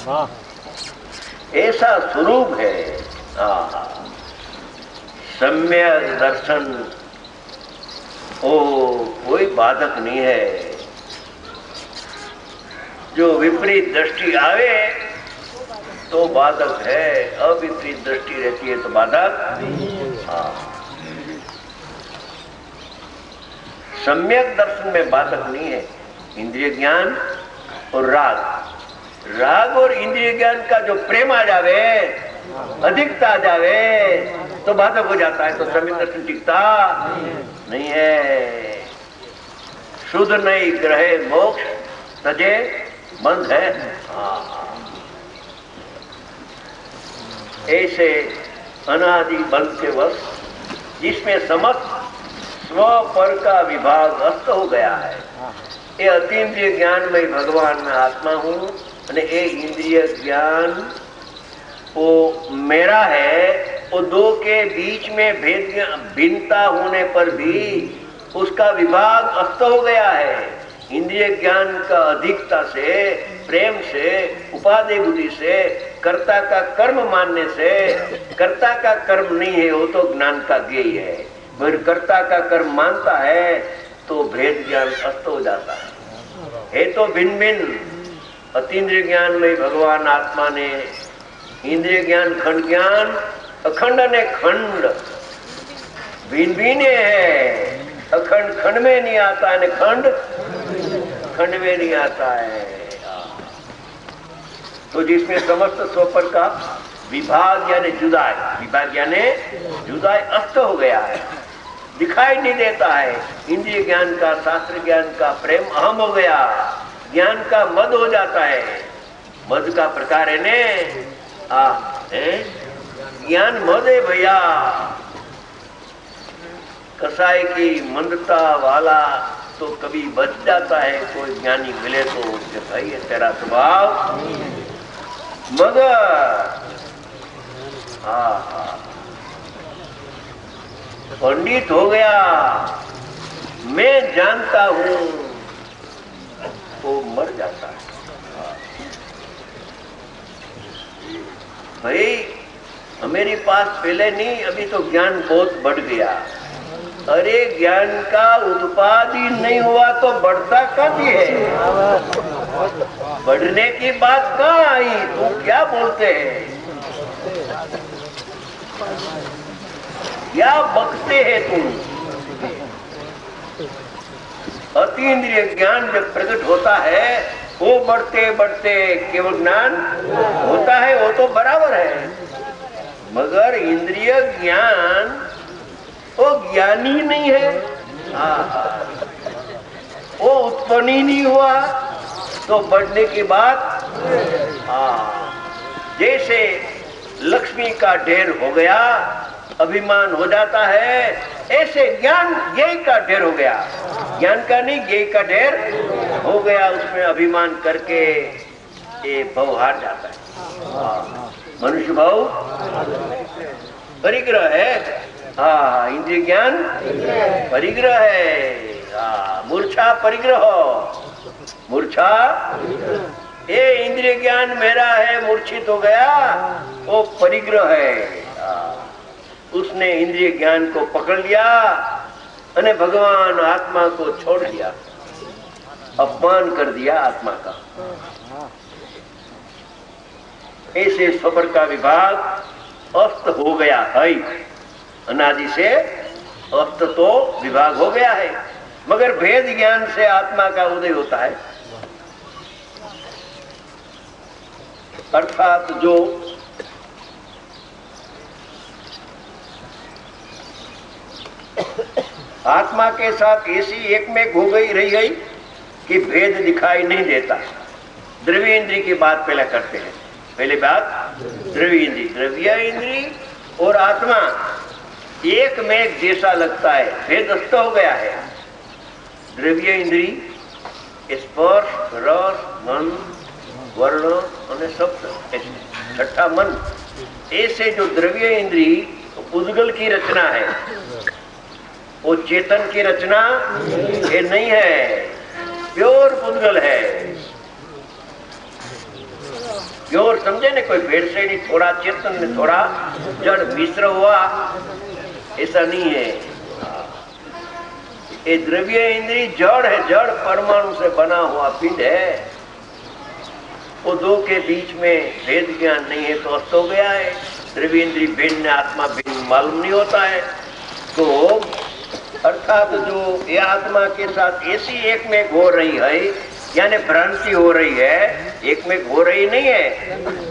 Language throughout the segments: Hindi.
हाँ, ऐसा स्वरूप है। सम्यक दर्शन ओ कोई बाधक नहीं है। जो विपरीत दृष्टि आवे तो बाधक है, अविपरीत दृष्टि रहती है तो बाधक। सम्यक दर्शन में बाधक नहीं है। इंद्रिय ज्ञान और राग और इंद्रिय ज्ञान का जो प्रेम आ जावे, अधिकता आ जावे तो बाधक हो जाता है। तो सम्यक दर्शन टिकता नहीं है। शुद्ध नहीं ग्रहे मोक्ष तजे बंद है। ऐसे अनादि बंध के वश जिसमें समस्त स्व पर का विभाग अस्त हो गया है। ये अतीन्द्रिय ज्ञान में भगवान में आत्मा हूँ અને એ इंद्रिय ज्ञान वो मेरा है। वो दो के बीच में भेद भिन्नता होने पर भी उसका विभाग अस्त हो गया है। इंद्रिय ज्ञान का अधिकता से, प्रेम से, उपाधि बुद्धि से, कर्ता का कर्म मानने से, कर्ता का कर्म नहीं है वो तो ज्ञान का ज्ञेय है। फिर कर्ता का कर्म मानता है तो भेद ज्ञान अस्त हो जाता है तो भिन्न भिन्न। अतीन्द्रिय ज्ञान में भगवान आत्मा ने इंद्रिय ज्ञान खंड ज्ञान अखंड ने खंड भिन्न भिन्न है। अखंड खंड में नहीं आता है, खंड खंड में नहीं आता है। तो जिसमें समस्त स्वपर का विभाग यानी जुदाई, विभाग यानी जुदाई अस्त हो गया है, दिखाई नहीं देता है। इंद्रिय ज्ञान का, शास्त्र ज्ञान का प्रेम अहम हो गया, ज्ञान का मद हो जाता है। मद का प्रकार है ने ज्ञान मद है भैया। कसाई की मंदता वाला तो कभी बच जाता है, कोई ज्ञानी मिले तो उसके भाई है तेरा स्वभाव मगर पंडित हो गया, मैं जानता हूं, वो मर जाता है। भाई मेरे पास पहले नहीं, अभी तो ज्ञान बहुत बढ़ गया। अरे ज्ञान का उत्पादन नहीं हुआ तो बढ़ता कब है? बढ़ने की बात कहाँ आई? तू क्या बोलते हैं? क्या बकते हैं तुम? अतीन्द्रिय ज्ञान जब प्रकट होता है वो बढ़ते बढ़ते केवल ज्ञान होता है, वो तो बराबर है। मगर इंद्रिय ज्ञान वो ज्ञान ही नहीं है, वो उत्पन्न ही नहीं हुआ तो बढ़ने की बात। जैसे लक्ष्मी का ढेर हो गया, अभिमान हो जाता है, ऐसे ज्ञान ज्ञेय का ढेर हो गया। ज्ञान का नहीं, ज्ञेय का ढेर हो गया, उसमें अभिमान करके ये भव हार जाता है। मनुष्य भव परिग्रह है। इंद्रिय ज्ञान परिग्रह है। मूर्छा परिग्रह, मूर्छा ये इंद्रिय ज्ञान मेरा है, मूर्छित हो गया, वो परिग्रह है। उसने इंद्रिय ज्ञान को पकड़ लिया और भगवान आत्मा को छोड़ दिया, अपमान कर दिया आत्मा का। ऐसे स्वपर का विभाग अस्त हो गया है। अनादि से अस्त तो विभाग हो गया है, मगर भेद ज्ञान से आत्मा का उदय होता है। अर्थात जो आत्मा के साथ ऐसी एक में हो गई रही गई कि भेद दिखाई नहीं देता। द्रव्य इंद्रिय की बात पहले करते हैं। पहले बात द्रव्य इंद्रिय, द्रव्य इंद्रिय और आत्मा एक में एक जैसा लगता है, भेद अस्त हो गया है। द्रव्य इंद्रिय स्पर्श, रस, गंध, वर्ण और शब्द, छठा मन, ऐसे जो द्रव्य इंद्रिय उद्गल की रचना है, वो चेतन की रचना ये नहीं है। प्योर पुद्गल है। प्योर समझे ने, कोई भेड़सेड़ी थोड़ा चेतन में थोड़ा जड़ मिश्र हुआ, ऐसा नहीं है। ये द्रव्य इंद्री जड़ है, जड़ परमाणु से बना हुआ पिंड है। वो दो के बीच में भेद ज्ञान नहीं है तो अस्त हो गया है। द्रव्य इंद्री भिन्न, आत्मा भिन्न मालूम नहीं होता है। तो अर्थात जो ये आत्मा के साथ ऐसी एक में हो रही है, यानी भ्रांति हो रही है, एक में हो रही नहीं है।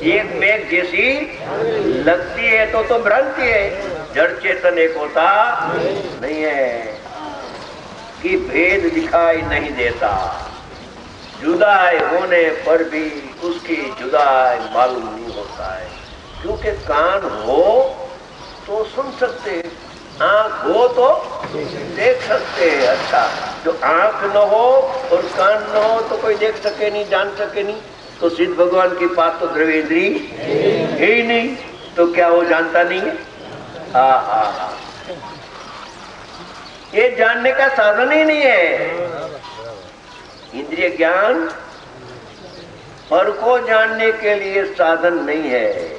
एक में जैसी लगती है तो भ्रांति है। जड़ चेतन एक होता नहीं है कि भेद दिखाई नहीं देता। जुदाई होने पर भी उसकी जुदाई मालूम नहीं होता है, क्योंकि कान हो तो सुन सकते, आंख हो तो देख सकते हैं। अच्छा, जो आंख न हो और कान न हो तो कोई देख सके नहीं, जान सके नहीं। तो सिद्ध भगवान के पास तो द्रव्य इंद्री है ही नहीं, तो क्या वो जानता नहीं है? हाँ, ये जानने का साधन ही नहीं है। इंद्रिय ज्ञान पर को जानने के लिए साधन नहीं है।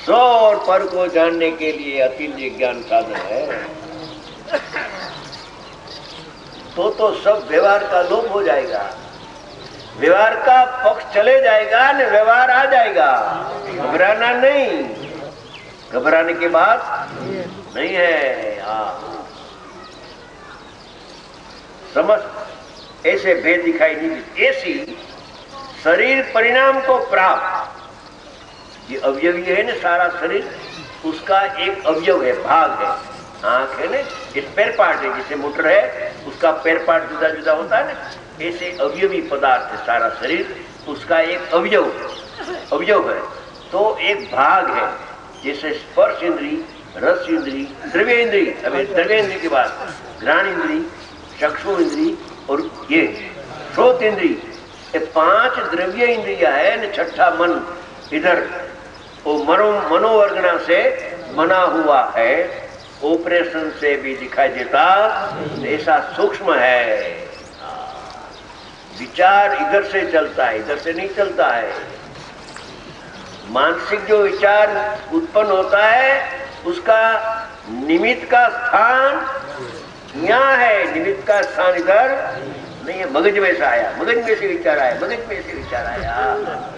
स्व और पर को जानने के लिए अतीन्द्रिय ज्ञान साधन है। तो सब व्यवहार का लोप हो जाएगा, व्यवहार का पक्ष चले जाएगा न, व्यवहार आ जाएगा। घबराना नहीं, घबराने की बात नहीं है। समझ, ऐसे भेद दिखाई नहीं देते। ऐसी शरीर परिणाम को प्राप्त, ये अवयवी है ना सारा शरीर, उसका एक अवयव है, भाग है। आंख है ना, ये स्पेयर पार्ट है। जैसे मोटर है, उसका स्पेयर पार्ट जुदा जुदा होता है ना, ऐसे अवयवी पदार्थ है सारा शरीर, उसका एक अवयव है। तो एक भाग है, जैसे स्पर्श इंद्री, रस इंद्री, द्रव्य इंद्री। अभी द्रव्य इंद्री के बाद घ्राण इंद्री, चक्षु इंद्री और ये श्रोत इंद्री, ये 5 द्रव्य इंद्रिया है न। छठा मन इधर वो मनोवर्गना से बना हुआ है, ऑपरेशन से भी दिखाई देता, ऐसा सूक्ष्म है। विचार इधर से चलता है, इधर से नहीं चलता है। मानसिक जो विचार उत्पन्न होता है, उसका निमित्त का स्थान यहाँ है, निमित्त का स्थान इधर नहीं है। मगज में से आया, मगज में से विचार आया, मगज में से विचार आया।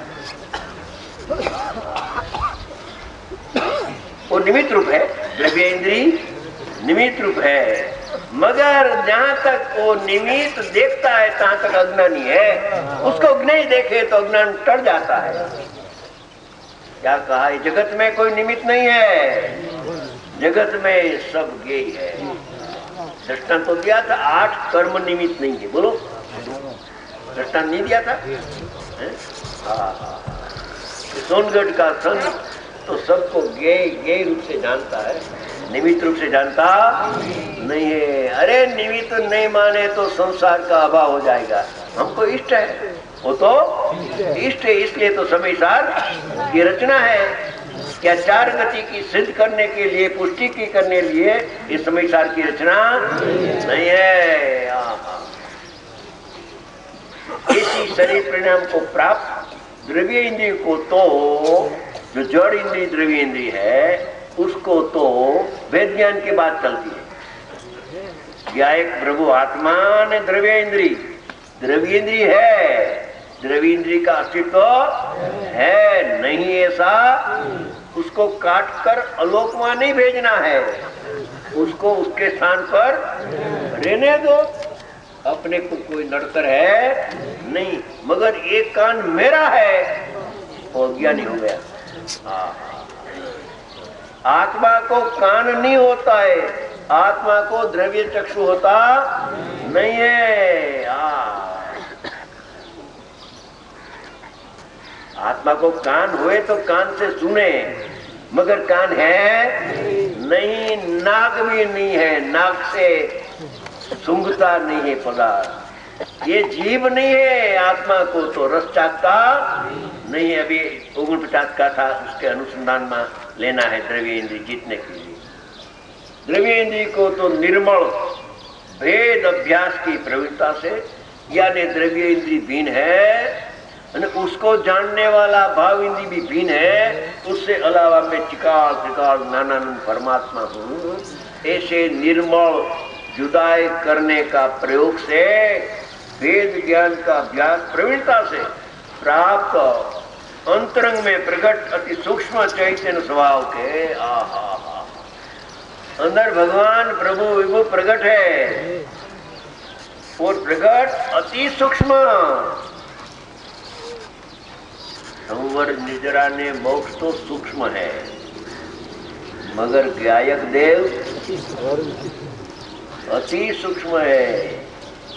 वो निमित्त रूप है, द्रव्य इंद्री निमित्त रूप है। मगर जहाँ तक वो निमित्त देखता है तहाँ तक अज्ञानी है। उसको नहीं देखे तो अज्ञान टल जाता है। क्या कहा, जगत में कोई निमित्त नहीं है, जगत में सब गेय है। दृष्टांत तो दिया था, 8 कर्म निमित्त नहीं है। बोलो, दृष्टांत नहीं दिया था? सोनगढ़ का संत तो सबको गेय रूप से जानता है, निमित्त रूप से जानता नहीं है। अरे निमित्त नहीं माने तो संसार का अभाव हो जाएगा। हमको इष्ट है, वो तो इष्ट है, इसलिए तो समय सार की रचना है। क्या 4 गति की सिद्ध करने के लिए, पुष्टि की करने लिए इस समय सार की रचना नहीं है। इसी शरीर परिणाम को प्राप्त द्रव्य इंद्रिय को तो, जो जड़ इंद्रिय द्रव्य इंद्रिय है, उसको तो वेद ज्ञान के बाद चलती है। या एक प्रभु आत्मा ने द्रव्य इंद्रिय है, द्रव्य इंद्रिय का अस्तित्व है नहीं, ऐसा उसको काट कर अलोक में नहीं भेजना है, उसको उसके स्थान पर रहने दो। अपने को कोई नड़कर है नहीं। मगर एक कान मेरा है, वो अज्ञानी हो गया। आत्मा को कान नहीं होता है, आत्मा को द्रव्य चक्षु होता नहीं है। आत्मा को कान हुए तो कान से सुने, मगर कान है नहीं, नाक भी नहीं है, नाक से सूंघता नहीं है पदार्थ। ये जीव नहीं है, आत्मा को तो रस चाखता नहीं है। अभी 49 का था, उसके अनुसंधान में लेना है द्रव्य इंद्रिय जीतने के लिए। द्रव्य इंद्रिय को तो निर्मल भेद अभ्यास की प्रवृत्ता से यानी द्रव्य इंद्री भीन है અને उसको जानने वाला भाव इंद्री भी भीन है। उससे अलावा मैं चिकाल त्रिकाल नानानंद परमात्मा हूँ। ऐसे निर्मल जुदाई करने का प्रयोग से वेद ज्ञान का अभ्यास प्रवीणता से प्राप्त अंतरंग में प्रकट अति सूक्ष्म चैतन्य स्वभाव के अंदर भगवान प्रभु विभु प्रकट है और प्रकट अति सूक्ष्म। संवर निजरा ने मोक्ष तो सूक्ष्म है मगर गायक देव अति सूक्ष्म है।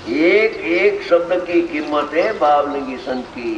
एक एक शब्द की कीमत है बावलिंगी संत की।